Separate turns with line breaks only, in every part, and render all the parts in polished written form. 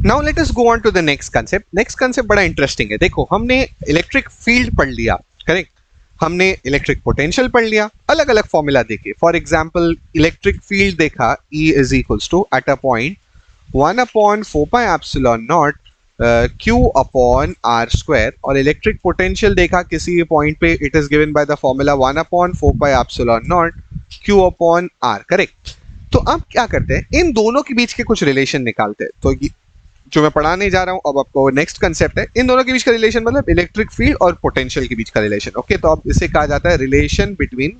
Now let us go on to the next concept. Next concept बड़ा interesting है. देखो हमने इलेक्ट्रिक फील्ड पढ़ लिया, करेक्ट. हमने इलेक्ट्रिक पोटेंशियल पढ़ लिया, अलग अलग फॉर्मूला देखे. फॉर एग्जांपल इलेक्ट्रिक फील्ड देखा, E is equals to at a point 1 upon 4 pi epsilon nought Q upon R square. और इलेक्ट्रिक पोटेंशियल देखा किसी पॉइंट पे, it is given by the formula 1 upon 4 pi epsilon nought Q upon R, correct. तो अब क्या करते हैं, इन दोनों के बीच के कुछ रिलेशन निकालते हैं. तो जो मैं पढ़ाने जा रहा हूं अब आपको नेक्स्ट कंसेप्ट है, इन दोनों के बीच का रिलेशन मतलब इलेक्ट्रिक फील्ड और पोटेंशियल के बीच का रिलेशन. ओके, तो अब इसे कहा जाता है relation between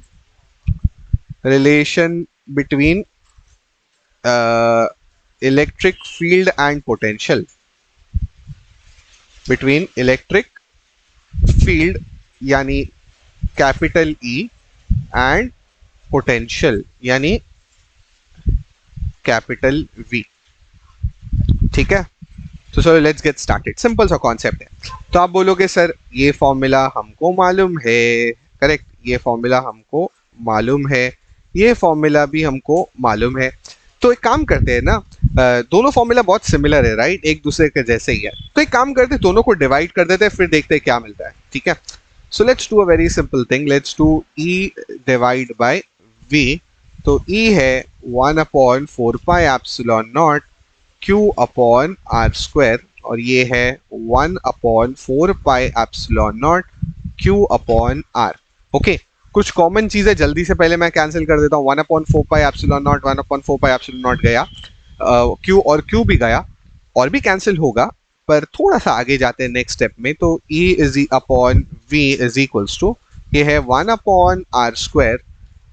electric field and potential. Between electric field यानी कैपिटल E एंड पोटेंशियल यानी कैपिटल V. ठीक है, तो so let's get started. Simple सा कॉन्सेप्ट है. तो आप बोलोगे सर ये फॉर्मूला हमको मालूम है, करेक्ट. ये फॉर्मूला हमको मालूम है, ये फॉर्मूला भी हमको मालूम है. तो एक काम करते हैं ना, दोनों फॉर्मूला बहुत सिमिलर है, राइट, एक दूसरे के जैसे ही है. तो एक काम करते हैं, दोनों को डिवाइड कर देते हैं, फिर देखते हैं क्या मिलता है. ठीक है, so let's do a very simple thing. Let's do E divide by V. तो E है 1 upon 4 pi epsilon nought Q upon R square, और ये है 1 upon 4 pi epsilon nought Q upon R. Okay, कुछ कॉमन चीजें जल्दी से पहले मैं कैंसिल कर देता हूँ. 1 upon 4 pi epsilon not, 1 upon 4 pi epsilon not गया, Q और Q भी गया, और भी कैंसिल होगा. पर थोड़ा सा आगे जाते हैं नेक्स्ट स्टेप में. तो E is upon V is equals to, ये है 1 अपॉन R स्क्वायर,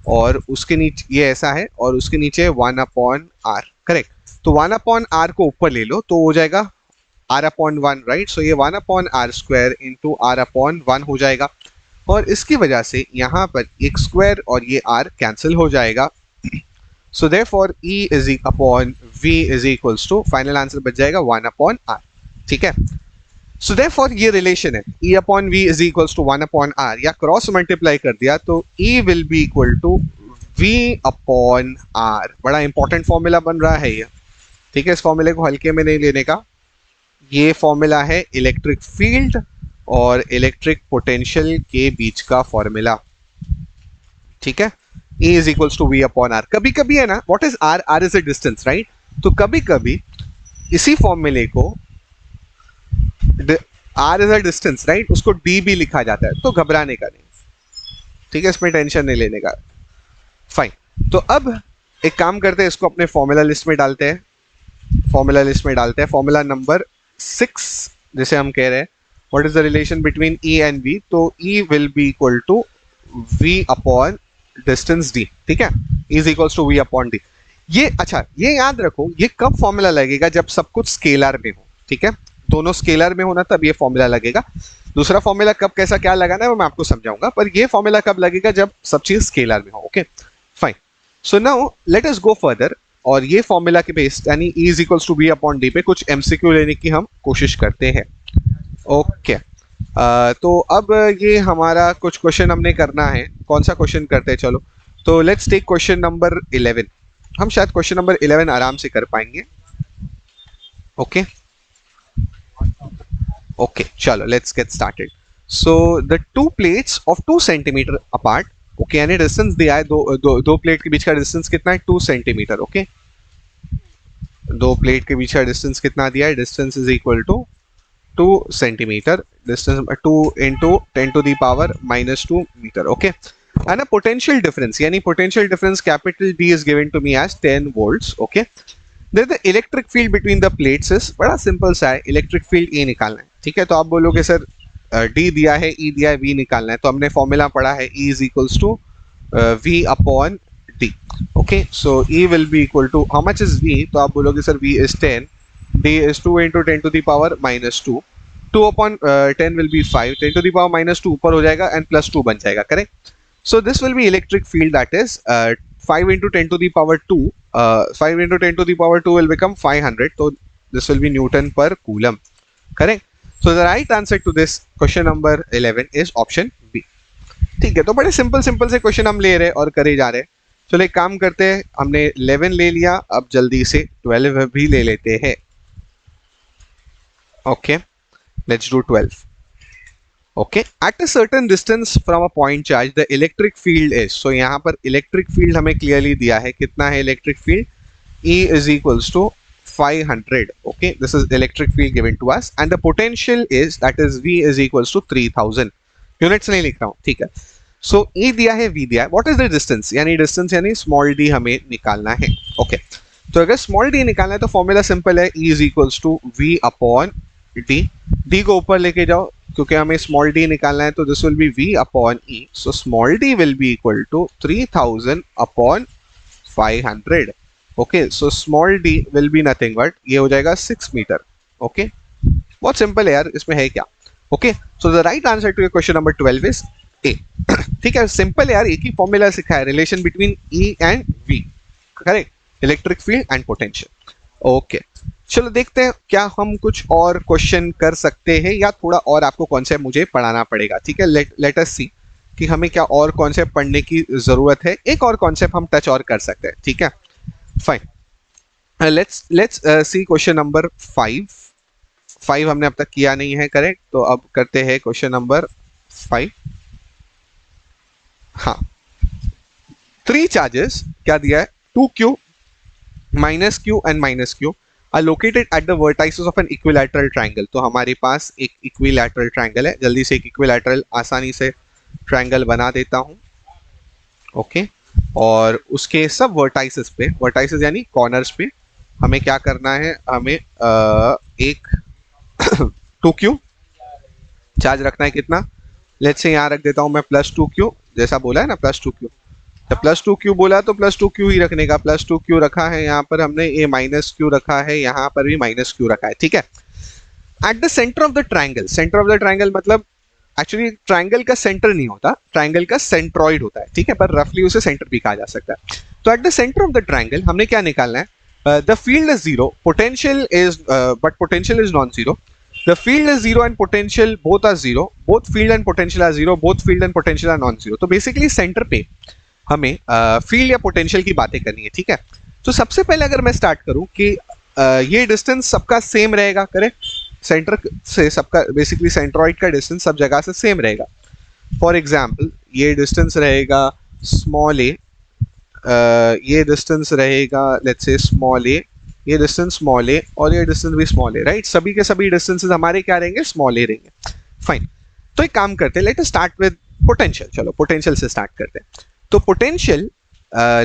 और उसके नीचे ये ऐसा है, और उसके नीचे 1 अपॉन R, करेक्ट. तो 1 अपॉन R को ऊपर ले लो तो हो जाएगा R अपॉन 1, राइट. सो ये 1 upon R square into R upon 1 हो जाएगा, और इसकी वजह से यहाँ पर एक स्क्वायर और ये R कैंसिल हो जाएगा. So therefore E is upon V is equals to, final answer बच जाएगा 1 अपॉन R. ठीक है, सो देयरफॉर ये रिलेशन है, E अपॉन V is equals to 1 upon R, या क्रॉस मल्टीप्लाई कर दिया तो E will be equal to V upon R. बड़ा इंपॉर्टेंट फॉर्मूला बन रहा है ये. ठीक है, इस फॉर्मूले को हल्के में नहीं लेने का. ये फॉर्मूला है इलेक्ट्रिक फील्ड और इलेक्ट्रिक पोटेंशियल के बीच का फॉर्मूला. ठीक है, E is equals to V upon R. कभी कभी है ना, what is R? R is a distance, right. तो कभी कभी इसी फॉर्मूले को, R is a distance, right, उसको D भी लिखा जाता है. तो घबराने का नहीं, ठीक है, इसमें टेंशन नहीं लेने का. फाइन. तो अब एक काम करते हैं, इसको अपने फॉर्मूला लिस्ट में डालते हैं. फॉर्मूला नंबर 6 जिसे हम कह रहे हैं, what is the relation between E and V. तो E will be equal to V upon distance D. ठीक है, E is equals to V upon D. ये अच्छा, ये याद रखो, ये कब फॉर्मूला लगेगा? जब सब कुछ स्केलर में हो. ठीक है, दोनों स्केलर में होना तब ये फॉर्मूला लगेगा. दूसरा फॉर्मूला कब कैसा क्या लगाना है वो मैं आपको समझाऊंगा, पर ये फॉर्मूला कब लगेगा? जब सब चीज स्केलर में हो. Okay, fine. So now let us go further, और ये फॉर्मूला के बेस यानी E is equals to V upon D पे कुछ MCQ लेने की हम कोशिश करते हैं. ओके, तो अब ये हमारा कुछ क्वेश्चन हमने करना है. कौन सा क्वेश्चन करते हैं? चलो, तो लेट्स टेक क्वेश्चन नंबर 11. हम शायद क्वेश्चन नंबर 11 आराम से कर पाएंगे. ओके ओके, चलो let's get started. So the two plates of 2 centimetre apart. Okay, यानी डिस्टेंस दिया है, दो प्लेट के बीच का डिस्टेंस कितना है? 2 सेंटीमीटर. ओके, दो प्लेट के बीच का डिस्टेंस कितना दिया है? Distance is equal to 2 centimetre. Distance 2 into 10 to the power -2 metre. Okay, and a potential difference, यानी potential difference capital D is given to me as 10 volts. Okay, the electric field between the plates is, बड़ा simple सा है, electric field E निकालना है. ठीक है, तो आप बोलोगे सर D दिया है, E दिया है, V निकालना है. तो हमने फॉर्मूला पढ़ा है, E is equals to V upon D. Okay, so E will be equal to, how much is V? तो आप बोलोगे sir V is 10, D is 2 into 10 to the power -2. 2 upon 10 will be 5, 10 to the power -2 ऊपर हो जाएगा and +2 बन जाएगा, correct. So this will be electric field, that is 5 into 10 to the power 2. 5 into 10 to the power 2 will become 500. तो this will be newton per coulomb, correct. So the right answer to this question number 11 is option B. ठीक है, तो बड़े simple से question हम ले रहे हैं और करे जा रहे हैं. चलो एक काम करते हैं, हमने 11 ले लिया, अब जल्दी से 12 भी ले लेते हैं. Okay, let's do 12. Okay, at a certain distance from a point charge the electric field is, so यहाँ पर electric field हमें clearly दिया है, कितना है electric field? E is equals to 500. Okay, this is electric field given to us and the potential is, that is V is equals to 3000. Units नहीं लिख रहा हूँ, ठीक है. सो E दिया है, V दिया है. व्हाट इज द डिस्टेंस, यानी डिस्टेंस यानी स्मॉल d हमें निकालना है. ओके, तो अगर स्मॉल d निकालना है तो फॉर्मूला सिंपल है, E is equals to V upon d. d को ऊपर लेके जाओ क्योंकि हमें स्मॉल d निकालना है, तो this will be V upon E. So small d will be equal to 3000 upon 500. Okay, so small d will be nothing but ये हो जाएगा 6 मीटर. ओके, बहुत सिंपल है यार, इसमें है क्या. Okay, so the right answer to your question number 12 is A. ठीक है, सिंपल है यार, एक ही फॉर्मूला सिखा है, relation between E and V. Correct, electric field and potential. Okay, चलो देखते हैं क्या हम कुछ और क्वेश्चन कर सकते हैं या थोड़ा और आपको कॉन्सेप्ट मुझे पढ़ाना पड़ेगा. ठीक है, लेट अस सी कि हमें क्या और कॉन्सेप्ट पढ़ने की जरूरत है. एक और कॉन्सेप्ट हम टच और कर सकते हैं. ठीक है, fine. Let's see question number 5 हमने अब तक किया नहीं है, करेक्ट. तो अब करते हैं क्वेश्चन नंबर 5. हाँ, 3 चार्जेस क्या दिया है, 2q minus Q and minus Q are located at the vertices of an equilateral triangle. तो हमारे पास एक इक्विलैटरल ट्रायंगल है. जल्दी से एक इक्विलैटरल आसानी से ट्रायंगल बना देता हूं. ओके, और उसके सब वर्टाइसेस पे, वर्टाइसेस यानी कॉर्नर्स पे हमें क्या करना है, हमें एक 2q चार्ज रखना है. कितना, लेट्स से यहाँ रख देता हूं मैं +2q, जैसा बोला है ना +2q. तो +2q बोला तो +2q ही रखने का. +2q रखा है यहाँ पर हमने, ये -q रखा है, यहाँ पर भी -q रखा है. ठीक है, at the centre of the triangle. Centre of the triangle मतलब एक्चुअली ट्राइंगल का सेंटर नहीं होता, ट्राइंगल का सेंट्रॉइड होता है. ठीक है, पर रफली उसे सेंटर भी कहा जा सकता है. तो at the centre of the triangle हमने क्या निकालना है, the field is zero, potential is but potential is non zero. The field is zero and potential both are zero. Both field and potential are zero. Both field and potential are non-zero. तो basically centre पे हमें field या potential की बातें करनी है. ठीक है, तो सबसे पहले अगर मैं स्टार्ट करूं कि ये डिस्टेंस सबका सेम रहेगा, करेक्ट. सेंटर से सबका बेसिकली सेंट्रॉइड का डिस्टेंस सब जगह से सेम रहेगा. फॉर एग्जाम्पल ये डिस्टेंस रहेगा स्मॉल ए, ये डिस्टेंस रहेगा लेट्स से स्मॉल ए, ये डिस्टेंस स्मॉल ए और ये डिस्टेंस भी स्मॉल ए. राइट, सभी के सभी डिस्टेंसेस हमारे क्या रहेंगे, स्मॉल ए रहेंगे. फाइन, तो एक काम करते हैं, let us start with potential. चलो पोटेंशियल से स्टार्ट करते हैं. तो potential,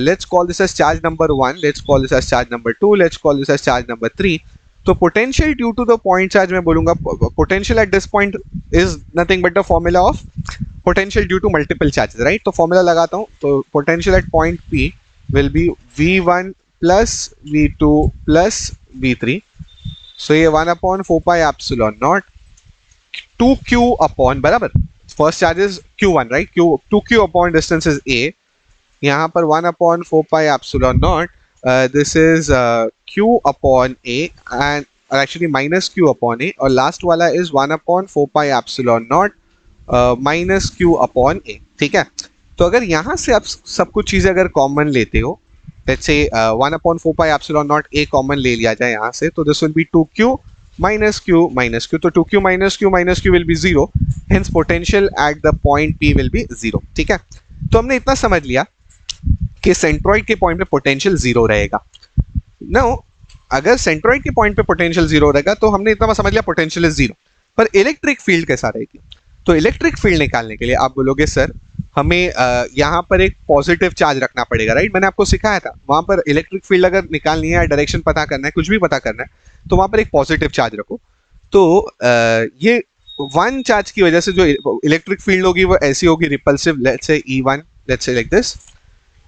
let's call this as charge number 1, let's call this as charge number 2, let's call this as charge number 3. तो potential due to the point charge मैं बोलूंगा potential at this point is nothing but the formula of potential due to multiple charges. Right, तो formula लगाता हूं. तो potential eight point P will be V1 plus V2 plus V3. सो ये 1/4 epsilon not 2q upon, बराबर, first charge is Q1, right, 2q upon distance is A. यहाँ पर 1/4 epsilon not, this is q upon A and actually minus q upon A, और last वाला is 1/4 epsilon not minus q upon A. ठीक है, तो अगर यहाँ से आप सब कुछ चीजें अगर कॉमन लेते हो, let's say 1/4 epsilon not A common ले लिया जाए यहाँ से, तो this will B 2q minus q minus q. तो 2q minus q minus q will be 0, hence potential at the point P will be 0. ठीक है, तो हमने इतना समझ लिया कि सेंट्रॉइड के पॉइंट पे पोटेंशियल 0 रहेगा. नाउ अगर सेंट्रॉइड के पॉइंट पे पोटेंशियल 0 रहेगा तो हमने इतना समझ लिया पोटेंशियल इज 0, पर इलेक्ट्रिक फील्ड कैसा रहेगी. तो इलेक्ट्रिक फील्ड निकालने के लिए आप बोलोगे सर हमें यहाँ पर एक पॉजिटिव चार्ज रखना पड़ेगा. राइट, मैंने आपको सिखाया था, वहां पर इलेक्ट्रिक फील्ड अगर निकालनी है या डायरेक्शन पता करना है, कुछ भी पता करना है, तो वहां पर एक पॉजिटिव चार्ज रखो. तो ये 1 चार्ज की वजह से जो इलेक्ट्रिक फील्ड होगी वो ऐसी होगी repulsive, let's say E1, let's say like this.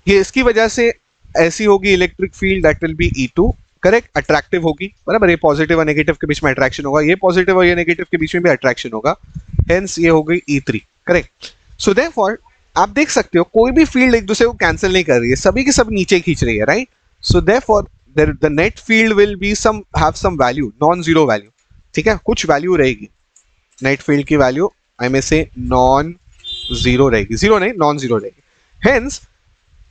ये इसकी वजह से ऐसी होगी electric field, that will be E2, correct, attractive होगी, बराबर. ये पॉजिटिव और नेगेटिव के बीच में अट्रैक्शन होगा, ये पॉजिटिव और ये नेगेटिव के बीच में भी अट्रैक्शन होगा, हेंस ये हो गई E3, करेक्ट. सो देयरफॉर आप देख सकते हो कोई भी फील्ड एक दूसरे को कैंसिल नहीं कर रही है, सभी के सब नीचे खींच रही है. Right, so therefore the net field will be have some value, non zero value. ठीक है, कुछ वैल्यू रहेगी नेट फील्ड की, वैल्यू आई में से नॉन जीरो रहेगी, जीरो नहीं नॉन जीरो रहेगी. हेंस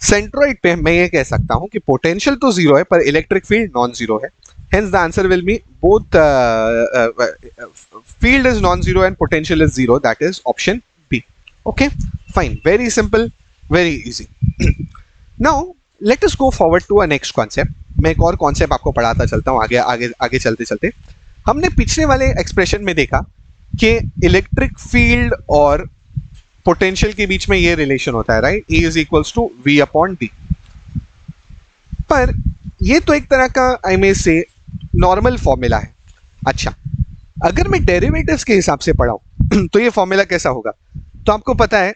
सेंट्रॉइड पे मैं ये कह सकता हूं कि पोटेंशियल तो जीरो है पर इलेक्ट्रिक फील्ड नॉन जीरो है. Hence the answer will be both field is non-zero and potential is zero. That is option B. Okay, fine. Very simple, very easy. Now let us go forward to a next concept. मैं एक और concept आपको पढ़ाता चलता हूँ आगे आगे आगे चलते चलते. हमने पिछले वाले एक्सप्रेशन में देखा कि इलेक्ट्रिक फील्ड और पोटेंशियल के बीच में ये रिलेशन होता है, right? E is equals to V upon D. पर ये तो एक तरह का आई मे से नॉर्मल फॉर्मूला है. अच्छा, अगर मैं डेरिवेटिव्स के हिसाब से पढ़ाऊं तो ये फॉर्मूला कैसा होगा? तो आपको पता है,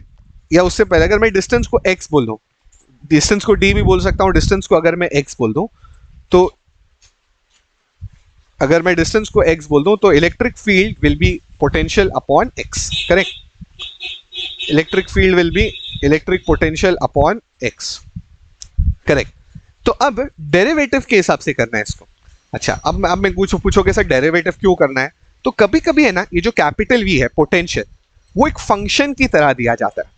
या उससे पहले अगर मैं डिस्टेंस को x बोल दूं, डिस्टेंस को d भी बोल सकता हूं, डिस्टेंस को अगर मैं x बोल दूं तो अगर मैं डिस्टेंस को x बोल दूं तो electric field will B potential upon x. Correct? Electric field will be electric potential upon x. Correct? तो अब डेरिवेटिव के हिसाब से करना है इसको. अच्छा, अब मैं पूछोगे सर डेरिवेटिव क्यों करना है? तो कभी कभी है ना, ये जो कैपिटल V है पोटेंशियल, वो एक फंक्शन की तरह दिया जाता है.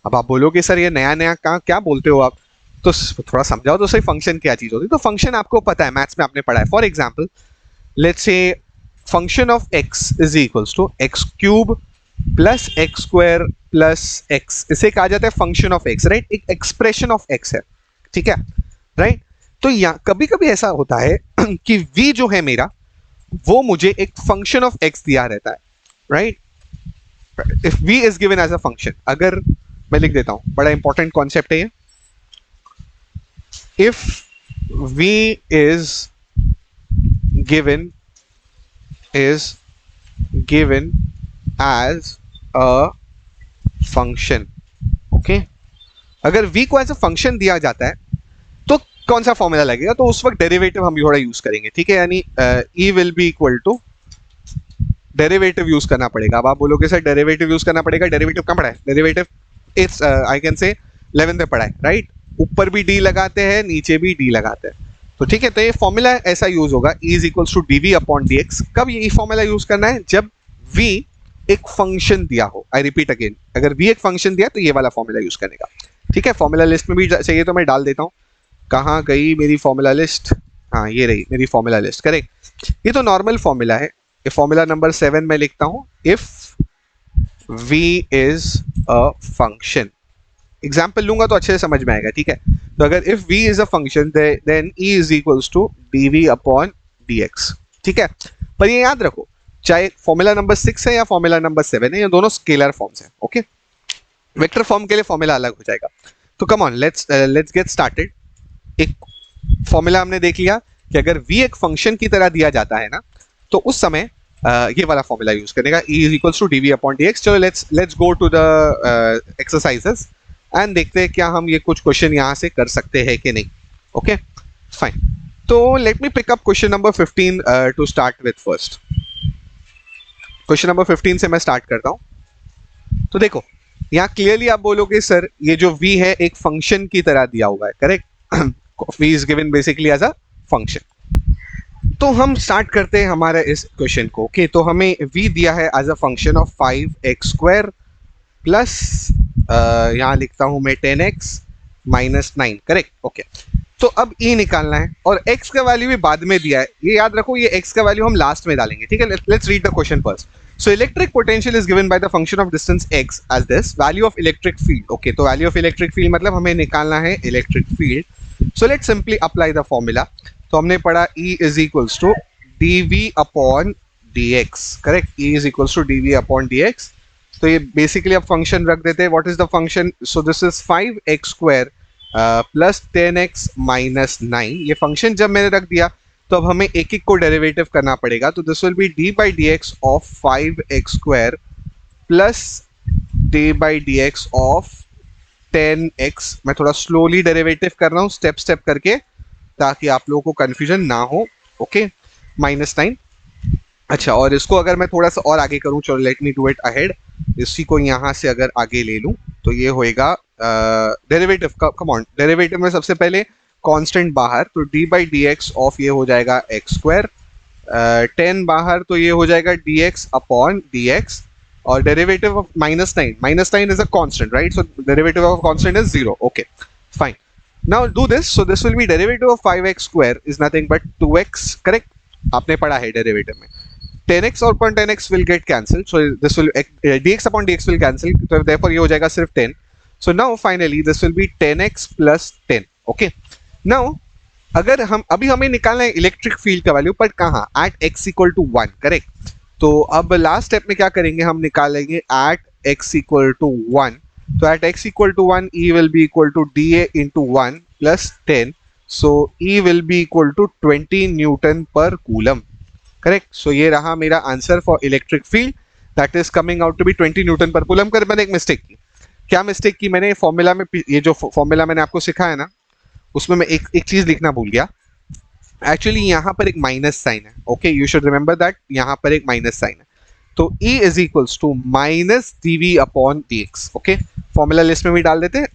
अब आप बोलोगे सर ये नया नया क्या बोलते हो आप? तो थोड़ा समझाओ तो सही, फंक्शन क्या चीज होती है? तो फंक्शन आपको पता है, मैथ्स में आपने पढ़ा है. For example let's say function of x is equals to x cube plus x square plus x. इसे कहा जाता है फंक्शन ऑफ x, राइट? एक एक्सप्रेशन ऑफ x है, ठीक है, राइट? तो यहाँ कभी कभी ऐसा होता है कि v जो है मेरा, वो मुझे एक फंक्शन ऑफ x दिया रहता है, right? If v is given as a function, अगर मैं लिख देता हूं, बड़ा इंपॉर्टेंट कॉन्सेप्ट है ये. If v is given as a function, okay, अगर v को एज अ फंक्शन दिया जाता है तो कौन सा फॉर्मूला लगेगा? तो उस वक्त डेरिवेटिव हम थोड़ा यूज करेंगे, ठीक है? यानी e will be equal to, derivative use करना पड़ेगा. अब आप बोलोगे सर डेरिवेटिव यूज करना पड़ेगा, डेरिवेटिव कहाँ पढ़ा है? Derivative it's I can say 11th में पढ़ा है, राइट? ऊपर भी d लगाते हैं, नीचे भी d लगाते हैं. तो ठीक है, तो ये फॉर्मूला ऐसा यूज होगा, e is equals to dv upon dx. कब ये फॉर्मूला यूज करना है? जब v एक फंक्शन दिया हो. आई रिपीट अगेन, अगर v एक फंक्शन दिया तो ये वाला फॉर्मूला यूज करने का, ठीक है? फॉर्मूला लिस्ट में भी चाहिए तो मैं डाल देता हूँ. कहाँ गई मेरी फॉर्मूला लिस्ट? हाँ, ये रही मेरी फॉर्मूला लिस्ट. करेक्ट? ये तो नॉर्मल फॉर्मूला है. ये फॉर्मूला नंबर 7 में लिखता हूँ, if v is a function. Example लूंगा तो अच्छे से समझ में आएगा, ठीक है? तो अगर if v is a function then e is equals to dv upon dx, ठीक है? पर ये याद रखो, चाहे फॉर्मूला नंबर 6 है या फॉर्मूला नंबर 7 है, ये दोनों स्केलर फॉर्म्स हैं, ओके? वेक्टर फॉर्म के लिए फॉर्मूला अलग हो जाएगा. तो कम ऑन, लेट्स गेट स्टार्टेड. एक फॉर्मूला हमने देख लिया कि अगर v एक फंक्शन की तरह दिया जाता है ना, तो उस समय ये वाला फॉर्मूला यूज करने का, e is equals to dv upon dx. चलो let's go to the exercises and देखते हैं क्या हम ये कुछ क्वेश्चन यहाँ से कर सकते हैं कि नहीं. Okay, fine. तो let me pick up question number 15 to start with first. Question number 15 से मैं स्टार्ट करता हूँ. तो देखो, यहाँ क्लियरली आप बोलोगे सर ये जो v है एक फंक्शन की तरह दिया हुआ है, correct? v is given basically as a function. तो हम स्टार्ट करते हैं हमारे इस क्वेश्चन को. ओके, तो हमें v दिया है as a function of 5x square plus यहाँ लिखता हूं मैं 10x माइनस 9, करेक्ट? ओके, तो अब e निकालना है और x का वैल्यू भी बाद में दिया है. ये याद रखो, ये x का वैल्यू हम लास्ट में डालेंगे, ठीक है? Let's read the question first. So electric potential is given by the function of distance x as this. Value of electric field. Okay, तो value of electric field मतलब हमें निकालना है electric field. So let's simply apply the formula. तो हमने पढ़ा E is equals to dv upon dx. Correct? E is equals to dv upon dx. तो ये basically अब function रख देते हैं. What is the function? So this is 5x square plus 10x minus 9. ये function जब मैंने रख दिया तो अब हमें एक एक को डेरिवेटिव करना पड़ेगा. तो this will B D by D X of 5x square plus D by D X of 10x. मैं थोड़ा स्लोली डेरिवेटिव कर रहा हूँ, स्टेप करके, ताकि आप लोगों को कंफ्यूजन ना हो. Okay, minus 9. अच्छा, और इसको अगर मैं थोड़ा सा और आगे करूँ, चलो let me do it ahead. इसी को यहाँ से अगर आगे ले लूँ तो ये होएगा डेरिवेटिव का. कम ऑन, डेरिवेटिव में सबसे पहले कांस्टेंट बाहर, तो d by D X of ये हो जाएगा एक्स स्क्वायर, 10 बाहर तो ये हो जाएगा dx अपॉन dx, और derivative of minus 9 is a constant, right? So derivative of constant is 0. Okay, fine. Now do this. So this will B derivative of 5x square is nothing but 2x, correct? आपने पढ़ा है derivative में, 10x upon 10x will get cancelled, so this will dx upon dx will cancel, so therefore ये हो जाएगा सिर्फ 10. So now finally this will be 10x plus 10. Okay, now अगर हम अभी हमें निकालना है इलेक्ट्रिक फील्ड का वैल्यू, पर कहाँ, at x equal to 1, correct. तो अब लास्ट स्टेप में क्या करेंगे, हम निकालेंगे एट x इक्वल टू 1. तो at x equal to 1 E will be equal to dA into 1 plus 10, so E will be equal to 20 newton per coulomb. Correct. So ये रहा मेरा answer for electric field, that is coming out to be 20 newton per coulomb. कर मैंने एक mistake की. क्या mistake की मैंने, फॉर्मूला में, ये जो फॉर्मूला मैंने आपको सिखाया ना, उसमें मैं एक चीज लिखना भूल गया. एक्चुअली यहाँ पर एक माइनस साइन है. Okay, you should remember that, यहाँ पर एक माइनस साइन है. तो E is equals to minus dv upon dx. Okay, formula list में भी डाल देते हैं,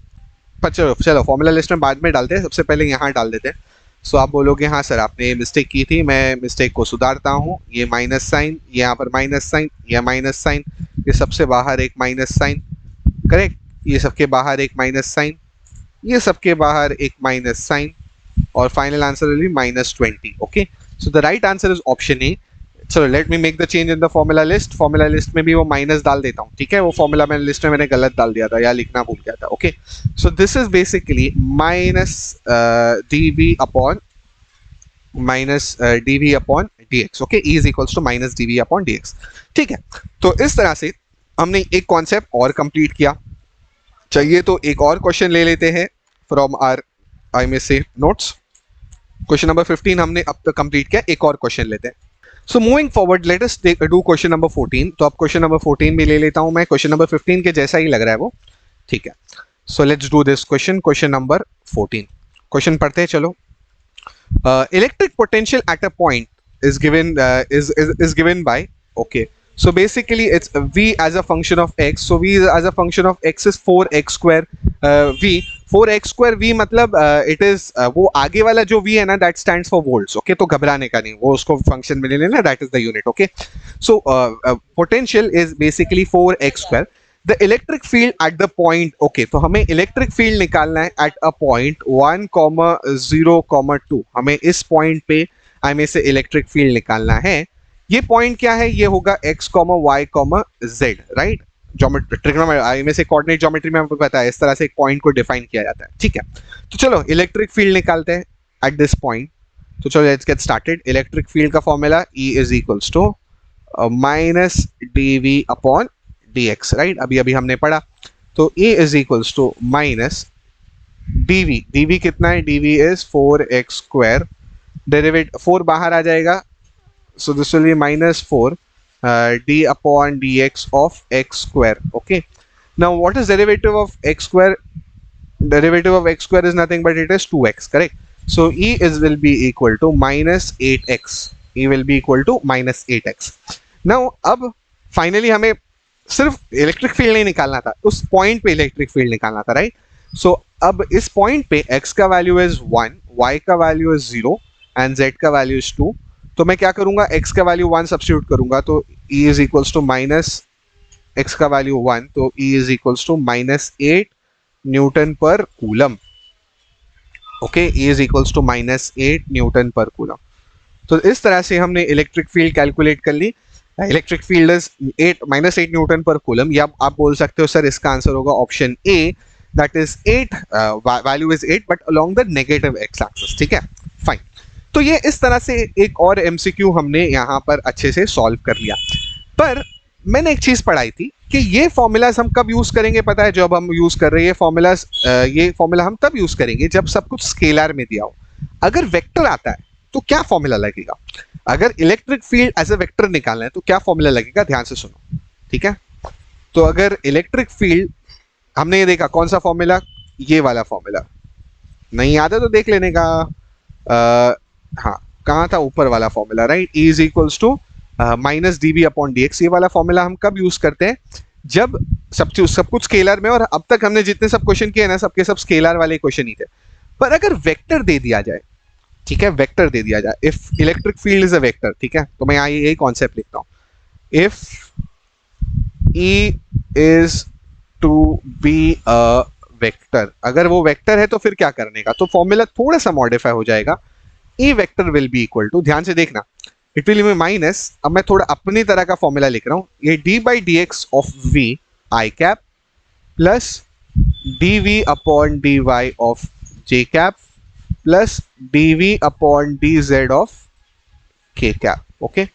पर चलो फॉर्मूला लिस्ट में बाद में डालते हैं, सबसे पहले यहाँ डाल देते हैं. सो आप बोलोगे हाँ सर आपने ये मिस्टेक की थी, मैं मिस्टेक को सुधारता हूँ. ये माइनस साइन, यहाँ पर माइनस साइन, यह माइनस साइन, ये सबसे बाहर एक माइनस साइन, करेक्ट. ये सबके बाहर एक माइनस साइन, ये सबके बाहर एक माइनस साइन, और final answer will be -20. Okay, so the right answer is option A. चलो let me make the change in the formula list. Formula list में भी वो माइनस डाल देता हूँ, ठीक है. वो फॉर्मूला मैंने लिस्ट में मैंने गलत डाल दिया था या लिखना भूल गया था. Okay, so this is basically minus dv upon dv upon dx. Okay, E is equals to minus dv upon dx. ठीक है, तो इस तरह से हमने एक कॉन्सेप्ट और कंप्लीट किया. चाहिए तो एक और क्वेश्चन ले लेते हैं फ्रॉम आर आई में से नोट्स. क्वेश्चन नंबर 15 हमने अब तक कंप्लीट किया, एक और क्वेश्चन लेते हैं. So moving forward let us do question number 14. तो अब क्वेश्चन नंबर 14 भी ले लेता हूं मैं. क्वेश्चन नंबर 15 के जैसा ही लग रहा है वो, ठीक है. So let's do this question, question number 14. Question पढ़ते हैं, चलो. Electric potential at a point is given by, okay, so basically it's v as a function of x. So v as a function of x is 4x square v. 4x square v मतलब it is वो आगे वाला जो v है ना, that stands for volts. Okay, तो घबराने का नहीं, वो उसको function में ले लेना, that is the unit. Okay, so potential is basically 4x square. The electric field at the point, okay, तो हमें इलेक्ट्रिक फील्ड निकालना है at a point 1, 0, 2. हमें इस पॉइंट पे हमें से इलेक्ट्रिक फील्ड निकालना है. ये पॉइंट क्या है, ये होगा x, y, z, right. Trigonometry में से कोऑर्डिनेट ज्योमेट्री में आपको पता है इस तरह से एक पॉइंट को डिफाइन किया जाता है, ठीक है. तो चलो इलेक्ट्रिक फील्ड निकालते हैं एट दिस पॉइंट. तो चलो let's get started. Electric field का formula E is equals to minus dv upon dx, right. अभी हमने पढ़ा. तो E is equals to minus dv कितना है, dv is 4x square. Derivative 4 बाहर आ जाएगा, so this will B -4 d upon dx of x square. Okay, now what is derivative of x square? Derivative of x square is nothing but it is 2x, correct. So E will be equal to -8x. E will be equal to -8x. Now अब finally हमें सिर्फ electric field नहीं निकालना था, उस point पे electric field निकालना था, राइट. सो अब इस पॉइंट पे x का वैल्यू इज 1, y का वैल्यू इज 0 एंड z का वैल्यू इज 2. तो मैं क्या करूंगा, x का वैल्यू 1 सब्स्टिट्यूट करूंगा, तो E is equals to minus x का वैल्यू 1, तो E is equals to -8 newton per coulomb. Okay, E is equals to -8 newton per coulomb. तो इस तरह से हमने इलेक्ट्रिक फील्ड कैलकुलेट कर ली. Electric field is -8 newton per coulomb, या आप बोल सकते हो सर इसका आंसर होगा option A, that is 8, value is 8 but along the negative X axis. ठीक है, फाइन. तो ये इस तरह से एक और एमसीक्यू हमने यहाँ पर अच्छे से सॉल्व कर लिया. पर मैंने एक चीज पढ़ाई थी कि ये फॉर्मूलाज हम कब यूज करेंगे पता है, जब हम यूज कर रहे हैं फॉर्मूलाज, ये फॉर्मूला हम तब यूज करेंगे जब सब कुछ स्केलर में दिया हो. अगर वेक्टर आता है तो क्या फॉर्मूला लगेगा, अगर electric field as a vector निकालना है तो क्या फॉर्मूला लगेगा, ध्यान से सुनो, ठीक है. तो अगर इलेक्ट्रिक फील्ड हमने ये देखा, कौन सा फॉर्मूला, ये वाला फॉर्मूला. नहीं याद है तो देख लेने का. हाँ, कहाँ था, ऊपर वाला formula, right. E is equals to -dv upon dx. ये वाला फॉर्मूला हम कब यूज करते हैं, जब सब कुछ स्केलर में, और अब तक हमने जितने सब क्वेश्चन किए ना सबके सब स्केलर वाले क्वेश्चन ही थे. पर अगर वेक्टर दे दिया जाए, ठीक है, वेक्टर दे दिया जाए, if electric field is a vector, ठीक है, तो मैं यहाँ यही कॉन्सेप्ट लिखता हूँ. If E is to be a vector, अगर वो वेक्टर है तो फिर क्या करने का, तो फॉर्मूला थोड़ा सा मॉडिफाई हो जाएगा. E vector will be equal to, ध्यान से देखना, इट विल बी माइनस, अब मैं थोड़ा अपनी तरह का फॉर्मूला लिख रहा हूं, ये D by D X of V I cap plus D V upon D Y of J cap plus D V upon D Z of K cap. Okay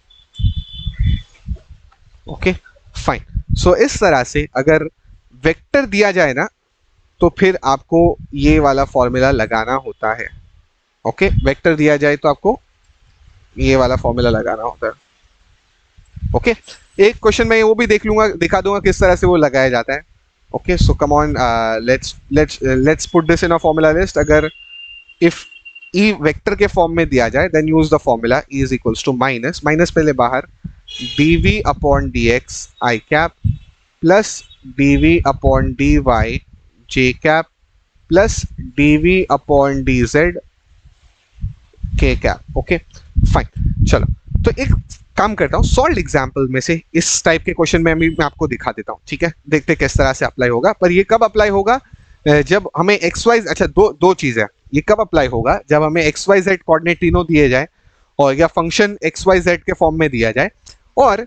okay fine. So इस तरह से अगर vector दिया जाए ना तो फिर आपको ये वाला फॉर्मूला लगाना होता है। ओके वेक्टर दिया जाए तो आपको ये वाला फॉर्मूला लगाना होता है। ओके एक क्वेश्चन में वो भी देख लूंगा, दिखा दूंगा किस तरह से वो लगाया जाता है। Okay so come on, let's put this in a formula list. अगर इफ ई वेक्टर के फॉर्म में दिया जाए then use the formula E is equals to minus, minus पहले बाहर, D V upon D X I cap plus D V upon D Y J cap plus D V upon D Z K cap. Okay fine, चलो तो एक काम करता हूँ, solve example में से इस टाइप के क्वेश्चन में मैं आपको दिखा देता हूँ। ठीक है, देखते किस तरह से अप्लाई होगा। पर ये कब अप्लाई होगा, जब हमें एक्स वाई, अच्छा दो चीज है, ये कब अप्लाई होगा जब हमें एक्स वाई जेड कोऑर्डिनेट तीनों दिए जाए और या फंक्शन एक्स वाई जेड के फॉर्म में दिया जाए और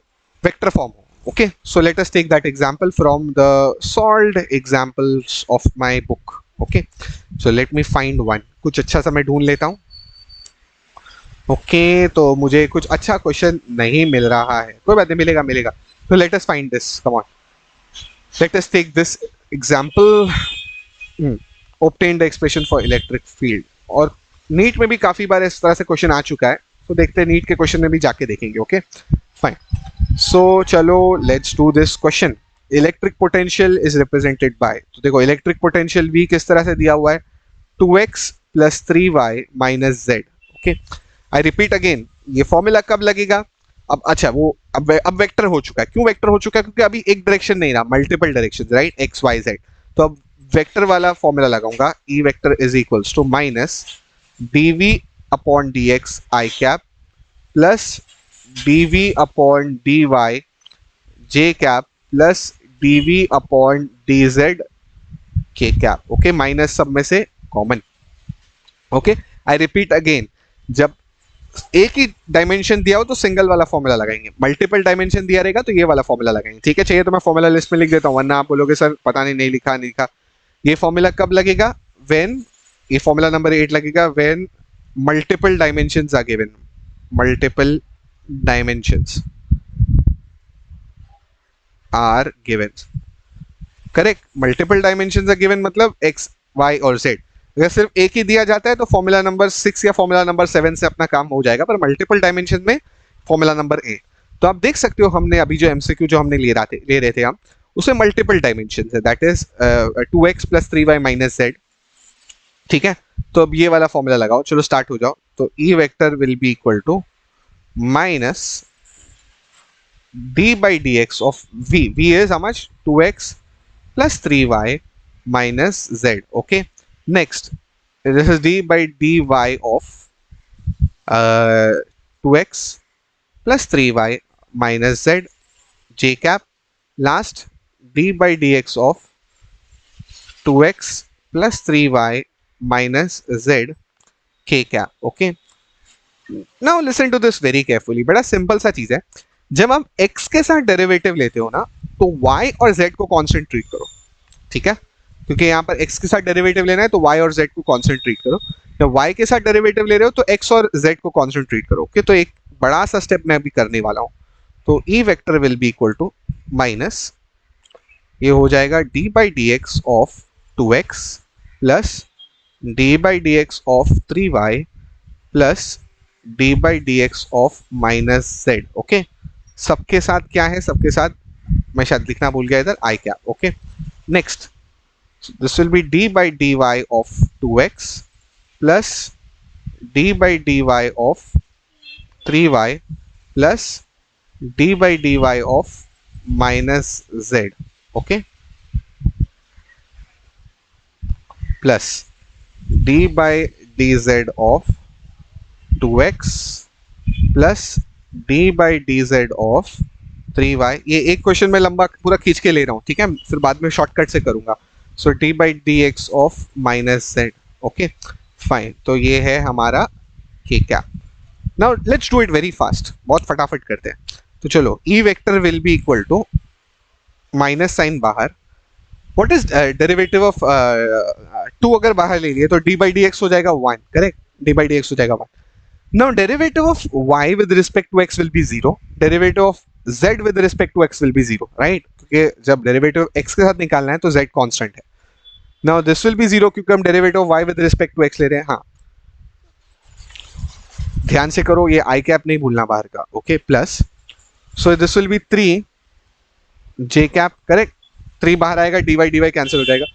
वेक्टर फॉर्म हो। Okay so let us take that example from the solved examples of my book. Okay so let me find one, कुछ अच्छा सा मैं ढूंढ लेता हूँ। ओके तो मुझे कुछ अच्छा क्वेश्चन नहीं मिल रहा है, कोई बात नहीं, मिलेगा मिलेगा। तो let us find this, come on, let us take this example, obtain the expression for electric field। और नीट में भी काफी बार इस तरह से क्वेश्चन आ चुका है, तो देखते हैं नीट के क्वेश्चन में भी जाके देखेंगे। ओके फाइन, सो चलो let's do this question. Electric potential is represented by, तो देखो इलेक्ट्रिक पोटेंशियल V किस तरह से दिया हुआ है, 2x plus 3y minus Z. Okay I repeat again, ये फॉर्मूला कब लगेगा, अब अच्छा वो अब वेक्टर हो चुका है। क्यों वेक्टर हो चुका है, क्योंकि अभी एक डायरेक्शन नहीं रहा, multiple direction, right, X Y Z. तो अब वेक्टर वाला फॉर्मूला लगाऊंगा, E vector is equals to minus D V upon D X I cap plus D V upon D Y J cap plus D V upon D Z K cap. Okay minus सब में से common. Okay I repeat again, जब एक ही dimension दिया हो तो single वाला formula लगाएंगे, मल्टीपल डायमेंशन दिया रहेगा तो ये वाला फॉर्मूला लगाएंगे। ठीक है, चाहिए तो मैं फॉर्मूला लिस्ट में लिख देता हूँ, वरना आप बोलोगे सर पता नहीं, नहीं लिखा नहीं लिखा। ये फॉर्मूला कब लगेगा, व्हेन, ये फॉर्मूला नंबर 8 लगेगा when multiple dimensions are given, multiple dimensions are given, correct, multiple dimensions are given मतलब एक्स वाई और जेड। अगर सिर्फ एक ही दिया जाता है तो फॉर्मूला नंबर 6 या फॉर्मूला नंबर 7 से अपना काम हो जाएगा, पर मल्टीपल डायमेंशन में फॉर्मूला नंबर 8। तो आप देख सकते हो हमने अभी जो एमसीक्यू जो हमने ले रहे थे हम, उसमें मल्टीपल डायमेंशन है, that is 2x plus 3y minus Z. ठीक है, तो अब ये वाला फॉर्मूला लगाओ, चलो स्टार्ट हो जाओ। तो E vector will be equal to minus D by D X of V, V is how much, 2x plus 3y minus z. Okay, next this is d by dy of 2x plus 3y minus z j cap, last d by dx of 2x plus 3y minus z k cap. Okay, now listen to this very carefully, बड़ा simple सा चीज है। जब आप x के साथ derivative लेते हो ना तो y और z को कांस्टेंट ट्रीट करो। ठीक है, क्योंकि यहाँ पर x के साथ डेरिवेटिव लेना है तो y और z को कांस्टेंट ट्रीट करो, जब y के साथ डेरिवेटिव ले रहे हो तो x और z को कांस्टेंट ट्रीट करो। ओके, तो एक बड़ा सा स्टेप मैं अभी करने वाला हूँ। तो e vector will be equal to minus, ये हो जाएगा d by D X of 2x plus d by D X of 3y plus d by D X of minus z। Okay, सबके साथ क्या है, सबके साथ मैं शायद लिखना भूल गया इधर, I cap. Okay next, this will be d by dy of 2x plus d by dy of 3y plus d by dy of minus z। okay, plus d by dz of 2x plus d by dz of 3y। ये एक question में लंबा पूरा खींच के ले रहा हूँ, ठीक है, फिर बाद में शॉर्टकट से करूंगा। So d by dx of minus z। Okay fine, तो ये है हमारा k cap. Now let's do it very fast, बहुत फटाफट करते हैं। तो चलो E vector will be equal to minus sign बाहर, व्हाट इज डेरिवेटिव ऑफ 2 अगर बाहर ले लिए तो डी बाई डी एक्स हो जाएगा 1, correct, D by D X हो जाएगा 1। Now derivative of y with respect to x will be 0, derivative of z with respect to x will be 0, right, क्योंकि जब डेरिवेटिव x के साथ निकालना है तो z कांस्टेंट है। नाउ दिस विल बी 0 क्योंकि हम derivative of y with respect to x ले रहे हैं। हाँ, ध्यान से करो, ये आई कैप नहीं भूलना बाहर का, okay, plus, so this will B 3 j cap, correct, 3 बाहर आएगा, dy dy कैंसिल हो जाएगा,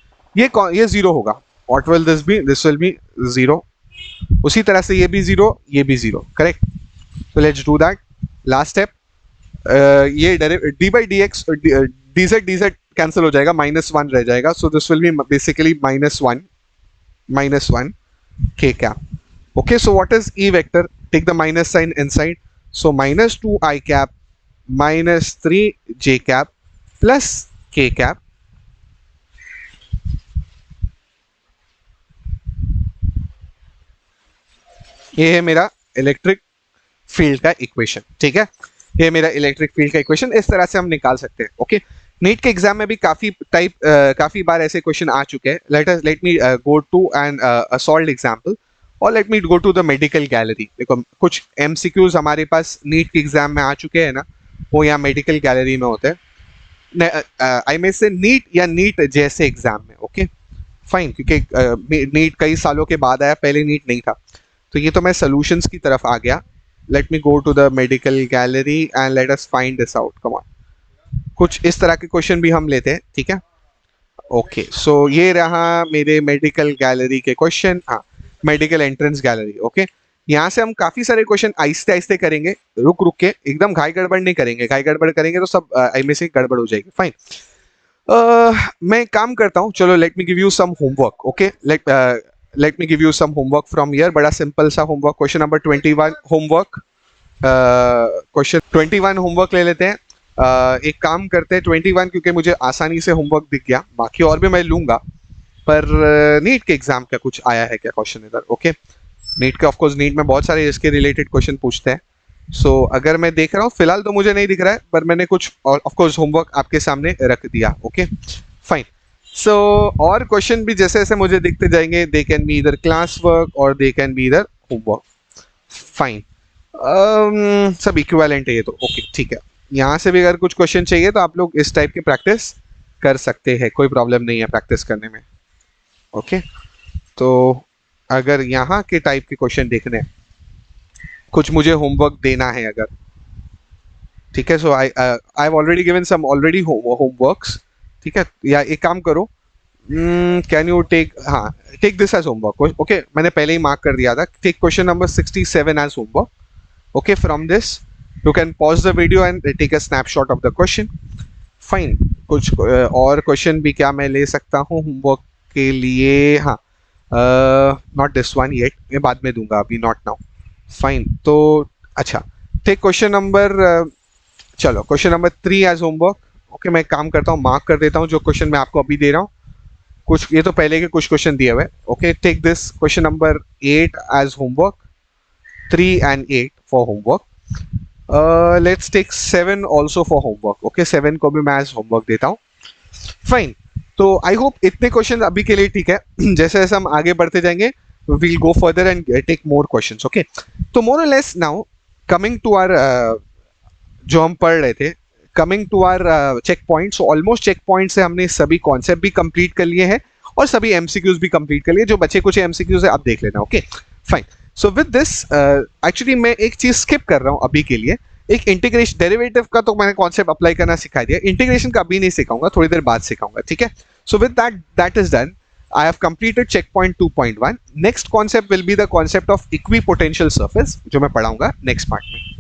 ये 0 होगा। What will this be? This will be 0। उसी तरह से ये भी 0, ये भी 0, करेक्ट। तो let's do that. Last step, ये D by D X D Z cancel हो जाएगा, -1 रह जाएगा, so this will be basically -1 k cap। Okay, so what is E vector? Take the minus sign inside. So -2 I cap -3 j cap plus k cap. ये है मेरा electric field का equation, ठीक है, ये मेरा इलेक्ट्रिक फील्ड का equation, इस तरह से हम निकाल सकते हैं। ओके, नीट के एग्जाम में भी काफी बार ऐसे क्वेश्चन आ चुके हैं। Let me go to an a solved example, और let me go to the medical gallery. देखो कुछ एमसीक्यूज हमारे पास नीट के एग्जाम में आ चुके हैं ना, वो यहाँ मेडिकल गैलरी में होते हैं, आई मे से नीट या नीट जैसे एग्जाम में। ओके फाइन, क्योंकि नीट कई सालों के बाद आया, पहले नीट नहीं था। तो ये तो मैं सॉल्यूशंस की तरफ आ गया। Let me go to the medical gallery and let us find this out. Come on, कुछ इस तरह के क्वेश्चन भी हम लेते हैं, ठीक है। ओके, सो ये रहा मेरे मेडिकल गैलरी के क्वेश्चन, हाँ, मेडिकल एंट्रेंस गैलरी। ओके, यहाँ से हम काफी सारे क्वेश्चन आहिस्ते आहिस्ते करेंगे, रुक रुक के, एकदम घाई गड़बड़ नहीं करेंगे, घाई गड़बड़ करेंगे तो सब आई में से गड़बड़ हो जाएगी। फाइन, मैं काम करता हूँ, चलो let me give you some homework. Okay, let me give you some homework from here, बड़ा सिंपल सा homework, question number 21 homework, question 21 homework ले लेते हैं। एक काम करते हैं 21, क्योंकि मुझे आसानी से होमवर्क दिख गया, बाकी और भी मैं लूंगा, पर नीट के एग्जाम का कुछ आया है क्या क्वेश्चन इधर? ओके, नीट के ऑफकोर्स नीट में बहुत सारे इसके रिलेटेड क्वेश्चन पूछते हैं। सो अगर मैं देख रहा हूँ, फिलहाल तो मुझे नहीं दिख रहा है, पर मैंने कुछ ऑफकोर्स होमवर्क आपके सामने रख दिया। ओके फाइन, सो और क्वेश्चन भी जैसे जैसे मुझे दिखते जाएंगे, दे कैन बी इधर क्लास वर्क और दे कैन बी इधर होमवर्क। फाइन, सब इक्विवेलेंट है ये तो। ओके ठीक है, यहाँ से भी अगर कुछ क्वेश्चन चाहिए तो आप लोग इस टाइप की प्रैक्टिस कर सकते हैं, कोई प्रॉब्लम नहीं है प्रैक्टिस करने में। ओके, तो अगर यहाँ के टाइप के क्वेश्चन देखने, कुछ मुझे होमवर्क देना है अगर, ठीक है, so I have already given some already homeworks, ठीक है, या एक काम करो, कैन यू टेक, हाँ, take this as homework. Okay, मैंने पहले ही मार्क कर दिया था, take question number 67 as homework. Okay, from this you can pause the video and take a snapshot of the question. Fine, कुछ और क्वेश्चन भी क्या मैं ले सकता हूँ होमवर्क के लिए? हाँ, नॉट दिस वन येट, मैं बाद में दूंगा, अभी नॉट नाउ। फाइन, तो अच्छा, टेक क्वेश्चन नंबर, चलो question number 3 as homework. Okay, मैं काम करता हूँ, मार्क कर देता हूँ जो क्वेश्चन मैं आपको अभी दे रहा हूँ, कुछ ये तो पहले के कुछ क्वेश्चन दिए हुए। Okay, take this question number 8 as homework, 3 and 8 for homework. Let's take 7 also for homework. Okay, 7 को भी मैं एज होमवर्क देता हूँ। फाइन, तो आई होप इतने क्वेश्चन अभी के लिए ठीक है। जैसे जैसे हम आगे बढ़ते जाएंगे, we'll go further and take more questions. Okay, तो more or less now coming to our जो हम पढ़ रहे थे, coming to our check points, so almost check point से हमने सभी कॉन्सेप्ट भी कंप्लीट कर लिए हैं और सभी एमसीक्यूज भी कंप्लीट कर लिए। जो बचे कुछ एमसीक्यूज है आप देख लेना। Okay fine, so with this actually मैं एक चीज स्किप कर रहा हूँ अभी के लिए, एक इंटीग्रेशन डेरिवेटिव का तो मैंने कॉन्सेप्ट अप्लाई करना सिखा दिया, इंटीग्रेशन का अभी नहीं सिखाऊंगा, थोड़ी देर बाद सिखाऊंगा, ठीक है। So with that is done, I have completed checkpoint 2.1. Next concept will be the concept of equipotential surface, जो मैं पढ़ाऊंगा नेक्स्ट पार्ट में।